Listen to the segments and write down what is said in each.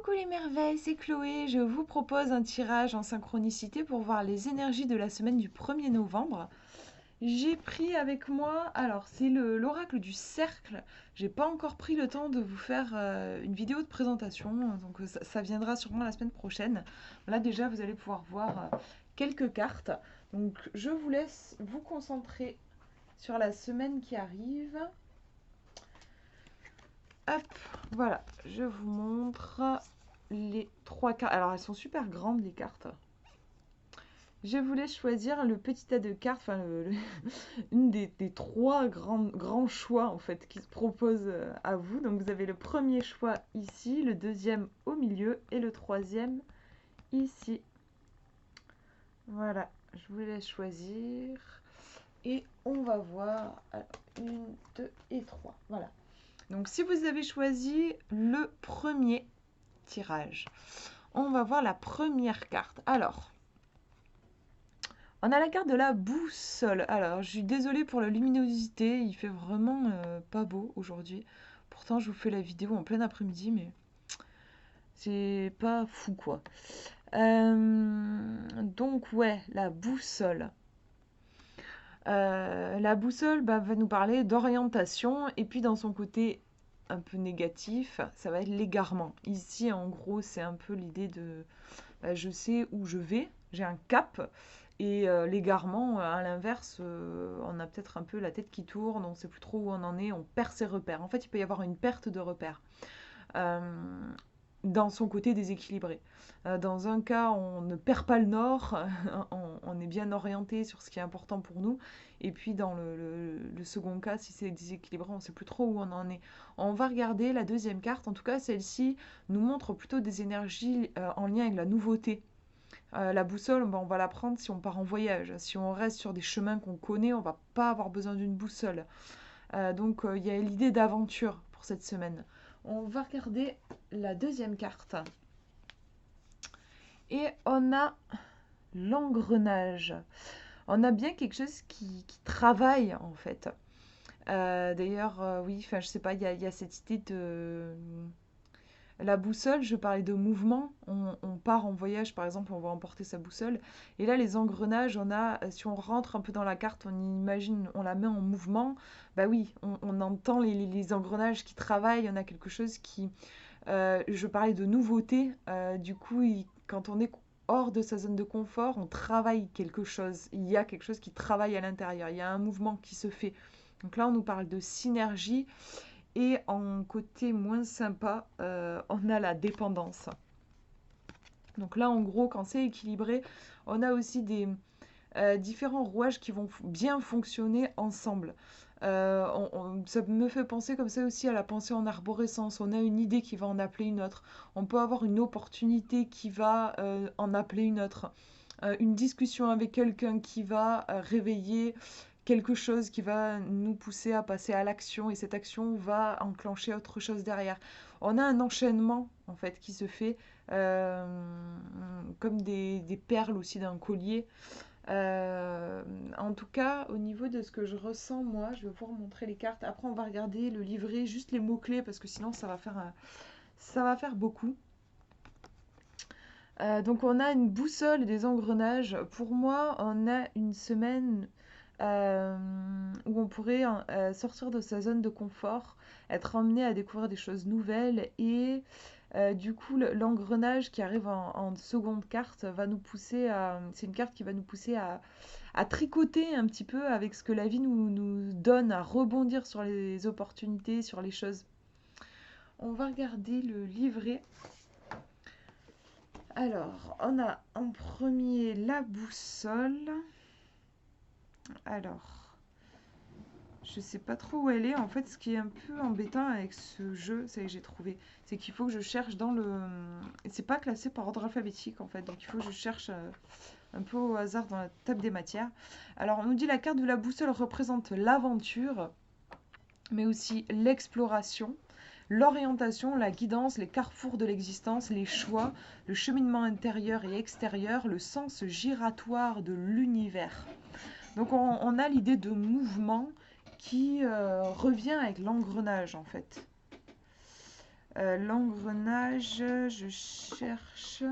Coucou les merveilles, c'est Chloé. Je vous propose un tirage en synchronicité pour voir les énergies de la semaine du 1er novembre. J'ai pris avec moi, alors c'est l'oracle du cercle. J'ai pas encore pris le temps de vous faire une vidéo de présentation, donc ça viendra sûrement la semaine prochaine. Là déjà vous allez pouvoir voir quelques cartes. Donc je vous laisse vous concentrer sur la semaine qui arrive. Hop, voilà, je vous montre les trois cartes. Alors elles sont super grandes les cartes. Je voulais choisir le petit tas de cartes, enfin une des trois grands choix en fait qui se proposent à vous. Donc vous avez le premier choix ici, le deuxième au milieu et le troisième ici. Voilà, je vous laisse choisir et on va voir. Alors, une, deux et trois. Voilà. Donc si vous avez choisi le premier tirage, on va voir la première carte. Alors, on a la carte de la boussole. Alors, je suis désolée pour la luminosité, il fait vraiment pas beau aujourd'hui. Pourtant, je vous fais la vidéo en plein après-midi, mais c'est pas fou quoi. Donc, ouais, la boussole. La boussole va nous parler d'orientation et puis dans son côté un peu négatif, ça va être l'égarement. Ici, en gros, c'est un peu l'idée de je sais où je vais, j'ai un cap. Et l'égarement, à l'inverse, on a peut-être un peu la tête qui tourne, on ne sait plus trop où on en est, on perd ses repères. En fait, il peut y avoir une perte de repères euh, dans son côté déséquilibré. Dans un cas, on ne perd pas le nord, on est bien orienté sur ce qui est important pour nous. Et puis dans le second cas, si c'est déséquilibré, on ne sait plus trop où on en est. On va regarder la deuxième carte. En tout cas, celle-ci nous montre plutôt des énergies en lien avec la nouveauté. La boussole, on va la prendre si on part en voyage. Si on reste sur des chemins qu'on connaît, on va pas avoir besoin d'une boussole. Donc il y a l'idée d'aventure pour cette semaine. On va regarder la deuxième carte. Et on a l'engrenage. On a bien quelque chose qui travaille en fait. D'ailleurs, oui, enfin je sais pas, il y a cette idée de la boussole, je parlais de mouvement. On part en voyage, par exemple, on va emporter sa boussole. Et là, les engrenages, si on rentre un peu dans la carte, on imagine, on la met en mouvement. Bah oui, on entend les engrenages qui travaillent. On a quelque chose qui. Je parlais de nouveauté. Du coup, quand on est hors de sa zone de confort, on travaille quelque chose. Il y a quelque chose qui travaille à l'intérieur. Il y a un mouvement qui se fait. Donc là, on nous parle de synergie. Et en côté moins sympa, on a la dépendance. Donc là, en gros, quand c'est équilibré, on a aussi des différents rouages qui vont bien fonctionner ensemble. Ça me fait penser comme ça aussi à la pensée en arborescence. On a une idée qui va en appeler une autre. On peut avoir une opportunité qui va en appeler une autre. Une discussion avec quelqu'un qui va réveiller quelque chose qui va nous pousser à passer à l'action et cette action va enclencher autre chose derrière. On a un enchaînement en fait qui se fait comme des perles aussi d'un collier. En tout cas, au niveau de ce que je ressens, moi, je vais vous remontrer les cartes. Après, on va regarder le livret, juste les mots-clés, parce que sinon, ça va faire beaucoup. Donc, on a une boussole et des engrenages. Pour moi, on a une semaine euh, où on pourrait sortir de sa zone de confort, être emmené à découvrir des choses nouvelles et du coup l'engrenage qui arrive en seconde carte va nous pousser à... C'est une carte qui va nous pousser à tricoter un petit peu avec ce que la vie nous donne, à rebondir sur les opportunités, sur les choses. On va regarder le livret. Alors, on a en premier la boussole. Alors, je sais pas trop où elle est. En fait, ce qui est un peu embêtant avec ce jeu, c'est que j'ai trouvé, c'est qu'il faut que je cherche dans le. C'est pas classé par ordre alphabétique en fait, donc il faut que je cherche un peu au hasard dans la table des matières. Alors, on nous dit la carte de la boussole représente l'aventure, mais aussi l'exploration, l'orientation, la guidance, les carrefours de l'existence, les choix, le cheminement intérieur et extérieur, le sens giratoire de l'univers. Donc on a l'idée de mouvement qui revient avec l'engrenage en fait. L'engrenage, je cherche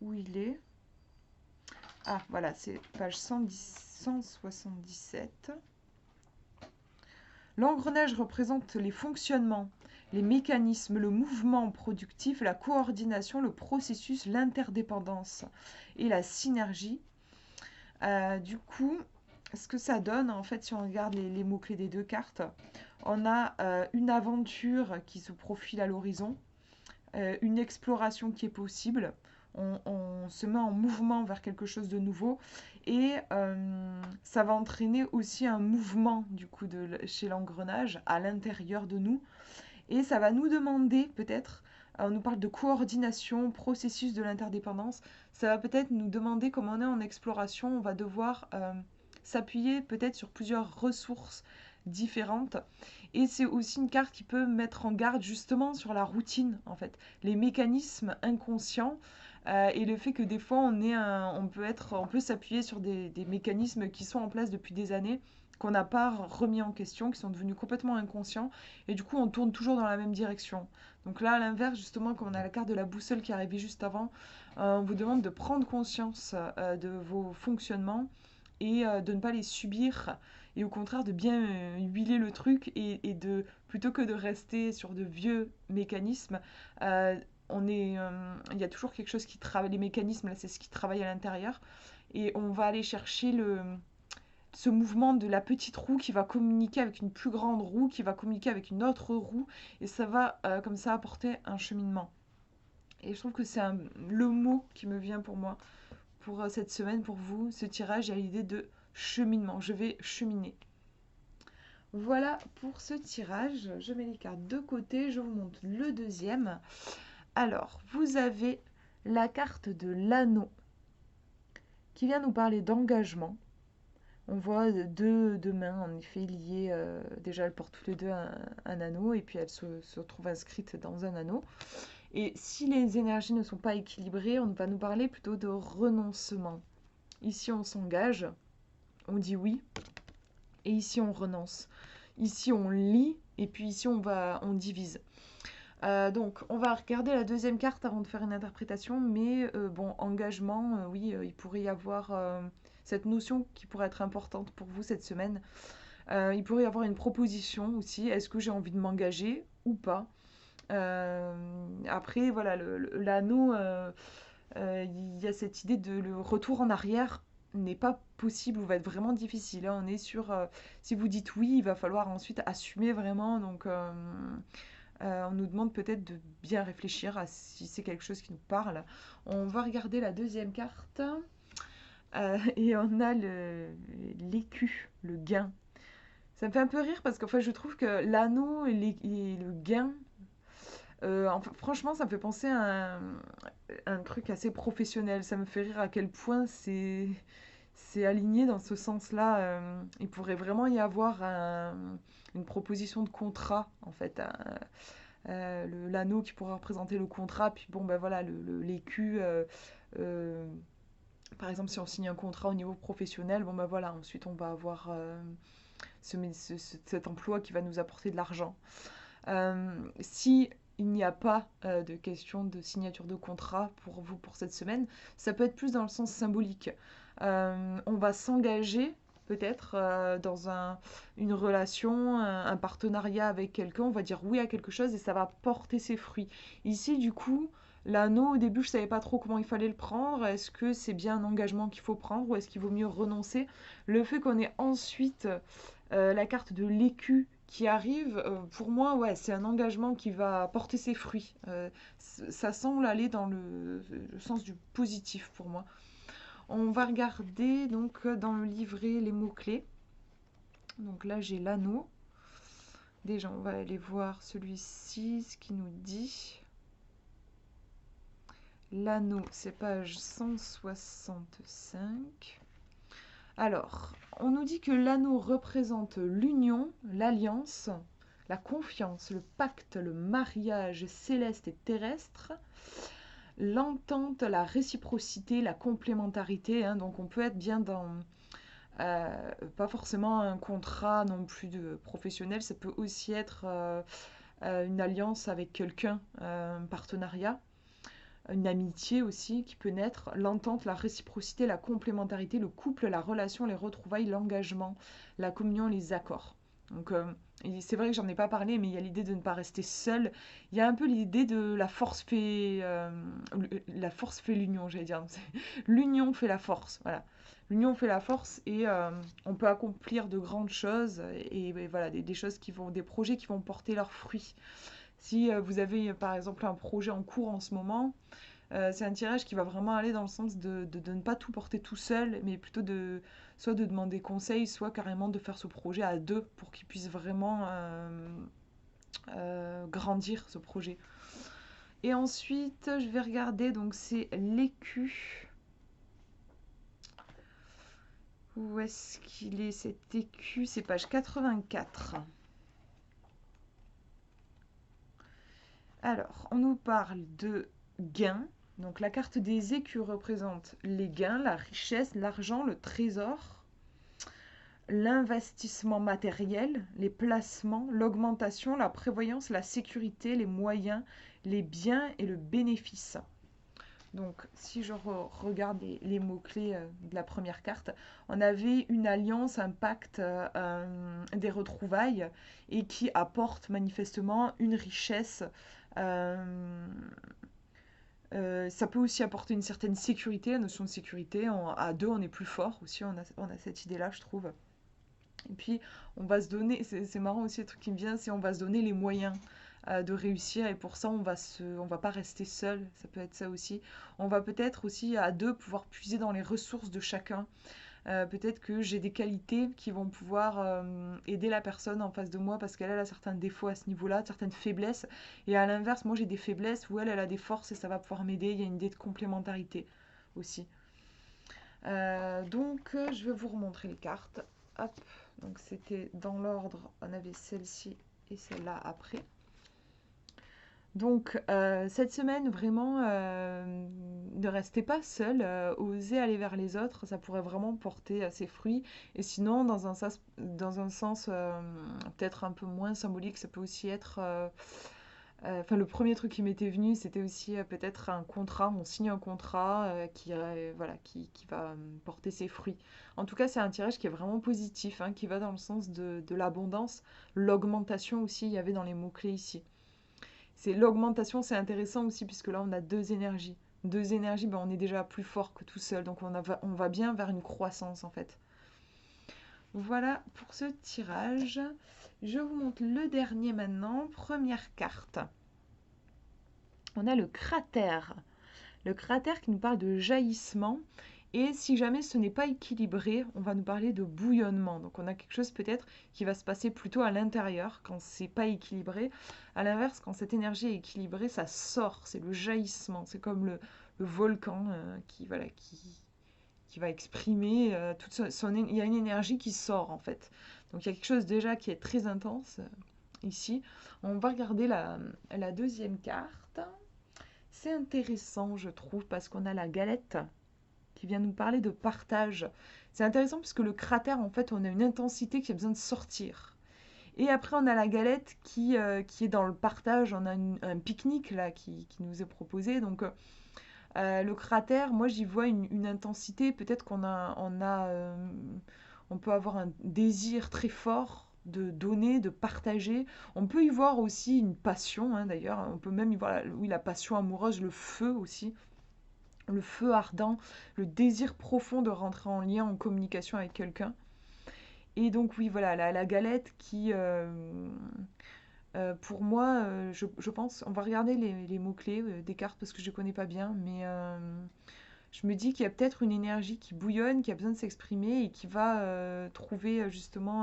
où il est. Ah, voilà, c'est page 177. L'engrenage représente les fonctionnements, les mécanismes, le mouvement productif, la coordination, le processus, l'interdépendance et la synergie. Du coup, ce que ça donne, en fait, si on regarde les mots-clés des deux cartes, on a une aventure qui se profile à l'horizon, une exploration qui est possible. On se met en mouvement vers quelque chose de nouveau et ça va entraîner aussi un mouvement du coup chez l'engrenage à l'intérieur de nous et ça va nous demander peut-être, on nous parle de coordination, processus de l'interdépendance, ça va peut-être nous demander, comme on est en exploration, on va devoir s'appuyer peut-être sur plusieurs ressources différentes. Et c'est aussi une carte qui peut mettre en garde justement sur la routine, en fait, les mécanismes inconscients et le fait que des fois on peut s'appuyer sur des mécanismes qui sont en place depuis des années qu'on n'a pas remis en question, qui sont devenus complètement inconscients, et du coup on tourne toujours dans la même direction. Donc là, à l'inverse, justement, comme on a la carte de la boussole qui est arrivée juste avant, on vous demande de prendre conscience de vos fonctionnements et de ne pas les subir, et au contraire de bien huiler le truc, et de, plutôt que de rester sur de vieux mécanismes, il y a toujours quelque chose qui travaille, les mécanismes, là c'est ce qui travaille à l'intérieur, et on va aller chercher ce mouvement de la petite roue qui va communiquer avec une plus grande roue, qui va communiquer avec une autre roue, et ça va comme ça apporter un cheminement. Et je trouve que c'est le mot qui me vient pour moi, pour cette semaine, pour vous, ce tirage, il y a l'idée de cheminement. Je vais cheminer. Voilà pour ce tirage. Je mets les cartes de côté, je vous montre le deuxième. Alors, vous avez la carte de l'anneau qui vient nous parler d'engagement. On voit deux mains en effet liées. Déjà, elles portent toutes les deux un anneau et puis elles se retrouvent inscrites dans un anneau. Et si les énergies ne sont pas équilibrées, on va nous parler plutôt de renoncement. Ici, on s'engage, on dit oui, et ici, on renonce. Ici, on lie, et puis ici, on divise. Donc, on va regarder la deuxième carte avant de faire une interprétation, mais bon, engagement, oui, il pourrait y avoir cette notion qui pourrait être importante pour vous cette semaine. Il pourrait y avoir une proposition aussi, est-ce que j'ai envie de m'engager ou pas? Après, voilà, l'anneau, il y a cette idée de le retour en arrière n'est pas possible ou va être vraiment difficile. Là, on est sur, si vous dites oui, il va falloir ensuite assumer vraiment. Donc, on nous demande peut-être de bien réfléchir à si c'est quelque chose qui nous parle. On va regarder la deuxième carte. Et on a l'écu, le gain. Ça me fait un peu rire parce qu'en fait, je trouve que l'anneau et le gain, franchement, ça me fait penser à un truc assez professionnel. Ça me fait rire à quel point c'est aligné dans ce sens-là. Il pourrait vraiment y avoir une proposition de contrat, en fait. L'anneau qui pourrait représenter le contrat, puis bon, ben voilà, l'écu. Euh, Par exemple, si on signe un contrat au niveau professionnel, bon ben voilà, ensuite on va avoir cet emploi qui va nous apporter de l'argent. Si il n'y a pas de question de signature de contrat pour vous pour cette semaine, ça peut être plus dans le sens symbolique. On va s'engager peut-être dans une relation, un partenariat avec quelqu'un, on va dire oui à quelque chose et ça va porter ses fruits. Ici, du coup, l'anneau, au début, je ne savais pas trop comment il fallait le prendre. Est-ce que c'est bien un engagement qu'il faut prendre ou est-ce qu'il vaut mieux renoncer? Le fait qu'on ait ensuite la carte de l'écu qui arrive, pour moi, ouais, c'est un engagement qui va porter ses fruits. Ça semble aller dans le sens du positif pour moi. On va regarder donc dans le livret les mots-clés. Donc là, j'ai l'anneau. Déjà, on va aller voir celui-ci, ce qu'il nous dit. L'anneau, c'est page 165. Alors, on nous dit que l'anneau représente l'union, l'alliance, la confiance, le pacte, le mariage céleste et terrestre, l'entente, la réciprocité, la complémentarité. Donc on peut être bien dans, pas forcément un contrat non plus de professionnel, ça peut aussi être une alliance avec quelqu'un, un partenariat, une amitié aussi qui peut naître, l'entente, la réciprocité, la complémentarité, le couple, la relation, les retrouvailles, l'engagement, la communion, les accords. Donc, et c'est vrai que j'en ai pas parlé, mais il y a l'idée de ne pas rester seul. Il y a un peu l'idée de la force fait l'union, j'allais dire. L'union fait la force, voilà. L'union fait la force et on peut accomplir de grandes choses et voilà, des choses des projets qui vont porter leurs fruits. Si vous avez par exemple un projet en cours en ce moment, c'est un tirage qui va vraiment aller dans le sens de ne pas tout porter tout seul, mais plutôt soit de demander conseil, soit carrément de faire ce projet à deux pour qu'il puisse vraiment grandir ce projet. Et ensuite, je vais regarder, donc c'est l'écu. Où est-ce qu'il est cet écu? C'est page 84. Alors, on nous parle de gains. Donc la carte des écus représente les gains, la richesse, l'argent, le trésor, l'investissement matériel, les placements, l'augmentation, la prévoyance, la sécurité, les moyens, les biens et le bénéfice. Donc si je regarde les mots-clés de la première carte, on avait une alliance, un pacte, des retrouvailles et qui apporte manifestement une richesse. euh, Ça peut aussi apporter une certaine sécurité, la notion de sécurité. À deux, on est plus fort aussi, on a cette idée-là, je trouve. Et puis, on va se donner, c'est marrant aussi, le truc qui me vient, c'est on va se donner les moyens de réussir. Et pour ça, on va pas rester seul, ça peut être ça aussi. On va peut-être aussi, à deux, pouvoir puiser dans les ressources de chacun. Peut-être que j'ai des qualités qui vont pouvoir aider la personne en face de moi parce qu'elle a certains défauts à ce niveau-là, certaines faiblesses. Et à l'inverse, moi j'ai des faiblesses où elle a des forces et ça va pouvoir m'aider. Il y a une idée de complémentarité aussi. Donc, je vais vous remontrer les cartes. Hop, donc c'était dans l'ordre, on avait celle-ci et celle-là après. Donc, cette semaine, vraiment, ne restez pas seul, osez aller vers les autres, ça pourrait vraiment porter ses fruits. Et sinon, dans un sens peut-être un peu moins symbolique, ça peut aussi être. Enfin, le premier truc qui m'était venu, c'était aussi peut-être un contrat. On signe un contrat voilà, qui va porter ses fruits. En tout cas, c'est un tirage qui est vraiment positif, hein, qui va dans le sens de l'abondance, l'augmentation aussi, il y avait dans les mots-clés ici. C'est l'augmentation, c'est intéressant aussi puisque là on a deux énergies. Deux énergies, ben, on est déjà plus fort que tout seul, donc on va bien vers une croissance en fait. Voilà pour ce tirage. Je vous montre le dernier maintenant. Première carte. On a le cratère. Le cratère qui nous parle de jaillissement. Et si jamais ce n'est pas équilibré, on va nous parler de bouillonnement. Donc on a quelque chose peut-être qui va se passer plutôt à l'intérieur quand c'est pas équilibré. À l'inverse, quand cette énergie est équilibrée, ça sort, c'est le jaillissement. C'est comme le volcan voilà, qui va exprimer il y a une énergie qui sort en fait. Donc il y a quelque chose déjà qui est très intense ici. On va regarder la deuxième carte. C'est intéressant, je trouve, parce qu'on a la galette qui vient nous parler de partage. C'est intéressant puisque le cratère, en fait, on a une intensité qui a besoin de sortir. Et après, on a la galette qui est dans le partage. On a un pique-nique là qui nous est proposé. Donc, le cratère, moi, j'y vois une intensité. Peut-être on peut avoir un désir très fort de donner, de partager. On peut y voir aussi une passion, hein, d'ailleurs. On peut même y voir, oui, la passion amoureuse, le feu aussi, le feu ardent, le désir profond de rentrer en lien, en communication avec quelqu'un. Et donc oui, voilà, la galette qui, pour moi, je pense, on va regarder les mots-clés des cartes parce que je ne connais pas bien, mais je me dis qu'il y a peut-être une énergie qui bouillonne, qui a besoin de s'exprimer et qui va trouver justement,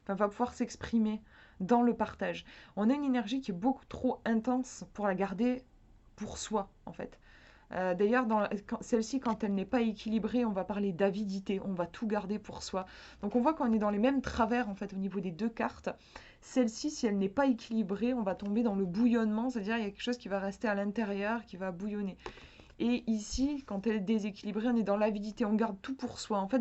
enfin, va pouvoir s'exprimer dans le partage. On a une énergie qui est beaucoup trop intense pour la garder pour soi, en fait. D'ailleurs, celle-ci, quand elle n'est pas équilibrée, on va parler d'avidité, on va tout garder pour soi. Donc on voit qu'on est dans les mêmes travers en fait au niveau des deux cartes. Celle-ci, si elle n'est pas équilibrée, on va tomber dans le bouillonnement, c'est-à-dire il y a quelque chose qui va rester à l'intérieur, qui va bouillonner. Et ici, quand elle est déséquilibrée, on est dans l'avidité, on garde tout pour soi. En fait,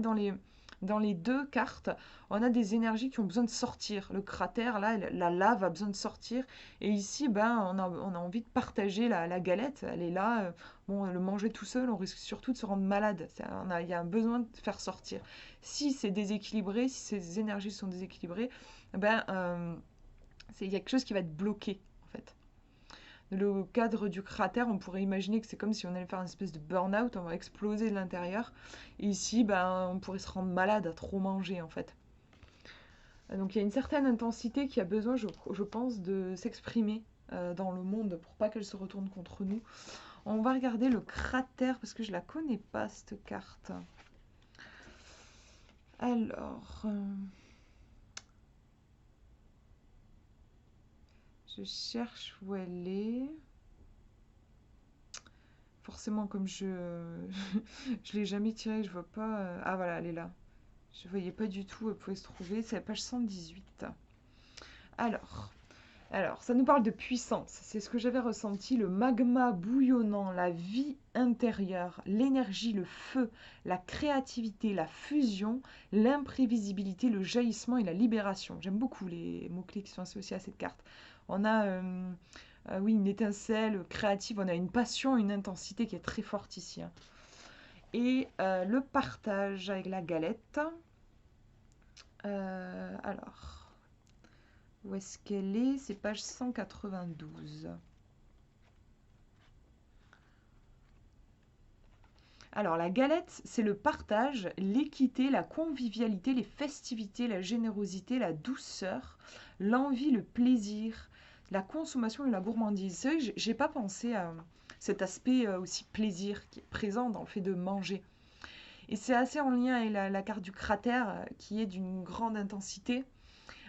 dans les deux cartes, on a des énergies qui ont besoin de sortir. Le cratère, là, la lave a besoin de sortir. Et ici, ben, on a envie de partager la galette. Elle est là. Bon, le manger tout seul, on risque surtout de se rendre malade. Il y a un besoin de faire sortir. Si c'est déséquilibré, si ces énergies sont déséquilibrées, ben, il y a quelque chose qui va être bloqué, en fait. Dans le cadre du cratère, on pourrait imaginer que c'est comme si on allait faire une espèce de burn-out, on va exploser de l'intérieur. Et ici, ben, on pourrait se rendre malade à trop manger, en fait. Donc il y a une certaine intensité qui a besoin, je pense, de s'exprimer dans le monde pour pas qu'elle se retourne contre nous. On va regarder le cratère parce que je la connais pas, cette carte. Alors, je cherche où elle est. Forcément, comme je l'ai jamais tirée, je vois pas. Ah voilà, elle est là. Je voyais pas du tout où elle pouvait se trouver. C'est la page 118. Alors, ça nous parle de puissance. C'est ce que j'avais ressenti, le magma bouillonnant, la vie intérieure, l'énergie, le feu, la créativité, la fusion, l'imprévisibilité, le jaillissement et la libération. J'aime beaucoup les mots-clés qui sont associés à cette carte. On a oui, une étincelle créative, on a une passion, une intensité qui est très forte ici, hein. Et le partage avec la galette. Alors, où est-ce qu'elle est? C'est page 192. Alors, la galette, c'est le partage, l'équité, la convivialité, les festivités, la générosité, la douceur, l'envie, le plaisir, la consommation et la gourmandise. C'est vrai que j'ai pas pensé à cet aspect aussi plaisir qui est présent dans le fait de manger. Et c'est assez en lien avec la carte du cratère qui est d'une grande intensité.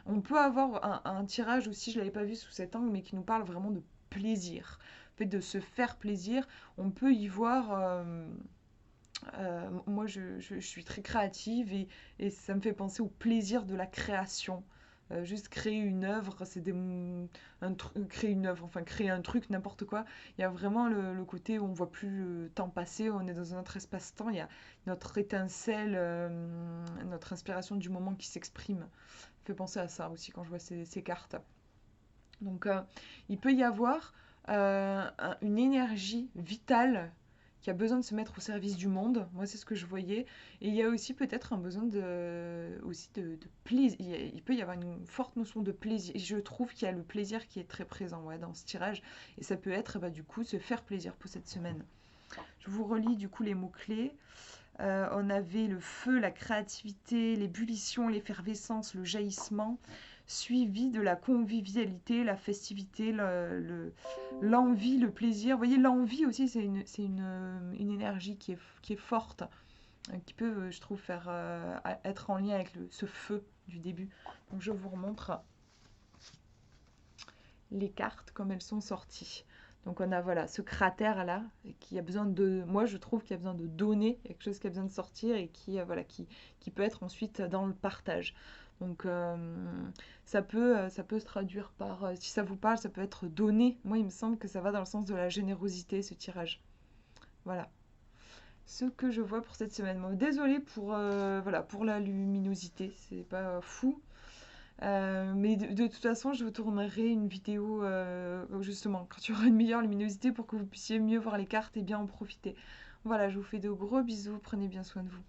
On peut avoir un tirage aussi, je ne l'avais pas vu sous cet angle, mais qui nous parle vraiment de plaisir. Le fait de se faire plaisir, on peut y voir moi, je suis très créative et ça me fait penser au plaisir de la création. Juste créer une œuvre, créer une œuvre, enfin créer un truc, n'importe quoi. Il y a vraiment le côté où on voit plus le temps passer, on est dans un autre espace-temps. Il y a notre étincelle, notre inspiration du moment qui s'exprime. Ça me fait penser à ça aussi quand je vois ces cartes. Donc, il peut y avoir une énergie vitale qui a besoin de se mettre au service du monde. Moi, c'est ce que je voyais. Et il y a aussi peut-être un besoin de plaisir. Il peut y avoir une forte notion de plaisir. Et je trouve qu'il y a le plaisir qui est très présent, ouais, dans ce tirage. Et ça peut être, bah, du coup, se faire plaisir pour cette semaine. Je vous relis du coup les mots-clés. On avait le feu, la créativité, l'ébullition, l'effervescence, le jaillissement, suivi de la convivialité, la festivité, l'envie, le plaisir. Vous voyez, l'envie aussi, c'est une énergie qui est forte, qui peut, je trouve, être en lien avec ce feu du début. Donc je vous remontre les cartes comme elles sont sorties. Donc on a voilà ce cratère là qui a besoin de, moi je trouve qu'il a besoin de donner quelque chose qui a besoin de sortir et voilà qui peut être ensuite dans le partage. Donc ça peut se traduire par, si ça vous parle, ça peut être donné. Moi il me semble que ça va dans le sens de la générosité ce tirage. Voilà ce que je vois pour cette semaine. Bon, désolée pour voilà pour la luminosité, c'est pas fou. Mais de toute façon, je vous tournerai une vidéo justement quand il y aura une meilleure luminosité pour que vous puissiez mieux voir les cartes et bien en profiter. Voilà, je vous fais de gros bisous, prenez bien soin de vous.